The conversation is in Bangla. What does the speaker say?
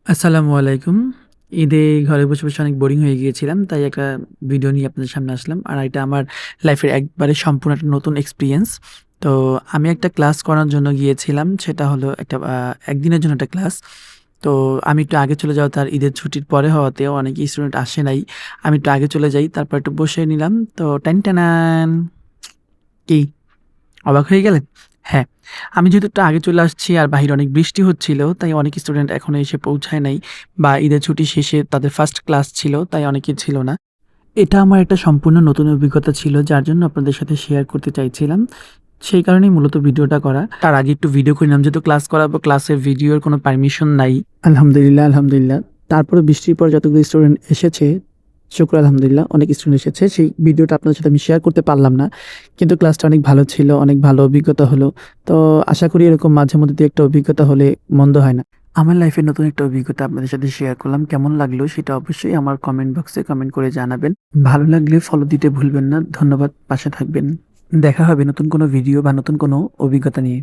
আসসালামু আলাইকুম। ঈদে ঘরে বসে অনেক বোরিং হয়ে গিয়েছিলাম। তাই একটা ভিডিও নিয়ে আপনাদের সামনে আসলাম। আর এটা আমার লাইফের একবারে সম্পূর্ণ একটা নতুন এক্সপেরিয়েন্স। তো আমি একটা ক্লাস করার জন্য গিয়েছিলাম। সেটা হলো একটা একদিনের জন্য একটা ক্লাস। তো আমি একটু আগে চলে যাওয়া তার ঈদের ছুটির পরে হওয়াতেও অনেক স্টুডেন্ট আসে নাই। আমি একটু আগে চলে যাই। তারপর একটু বসে নিলাম। তো টানটানান কি অবাক হয়ে গেলেন? হ্যাঁ, আমি যেহেতু একটু আগে চলে আসছি আর বাহিরে অনেক বৃষ্টি হচ্ছিল, তাই অনেক স্টুডেন্ট এখনো এসে পৌঁছায় নাই বা ঈদের ছুটি শেষে তাদের ফার্স্ট ক্লাস ছিল, তাই অনেকেই ছিল না। এটা আমার একটা সম্পূর্ণ নতুন অভিজ্ঞতা ছিল, যার জন্য আপনাদের সাথে শেয়ার করতে চাইছিলাম। সেই কারণেই মূলত ভিডিওটা করা। তার আগে একটু ভিডিও করে নিলাম, যেহেতু ক্লাস করাবো, ক্লাসের ভিডিওর কোনো পারমিশন নাই। আলহামদুলিল্লাহ, আলহামদুলিল্লাহ। তারপরে বৃষ্টির পর যতগুলো স্টুডেন্ট এসেছে, শুকর আলহামদুলিল্লাহ, অনেক স্টুডেন্ট এসেছে। সেই ভিডিওটা আপনাদের সাথে আমি শেয়ার করতে পারলাম না। কিন্তু ক্লাসটা অনেক ভালো ছিল, অনেক ভালো অভিজ্ঞতা হলো। তো আশা করি এরকম মাঝে মধ্যে ২-১ টা অভিজ্ঞতা হলে মন্দ হয় না। আমার লাইফে নতুন একটা অভিজ্ঞতা আপনাদের সাথে শেয়ার করলাম। কেমন লাগলো সেটা অবশ্যই আমার কমেন্ট বক্সে কমেন্ট করে জানাবেন। ভালো লাগলে ফলো দিতে ভুলবেন না। ধন্যবাদ, পাশে থাকবেন। দেখা হবে নতুন কোনো ভিডিও বা নতুন কোনো অভিজ্ঞতা নিয়ে।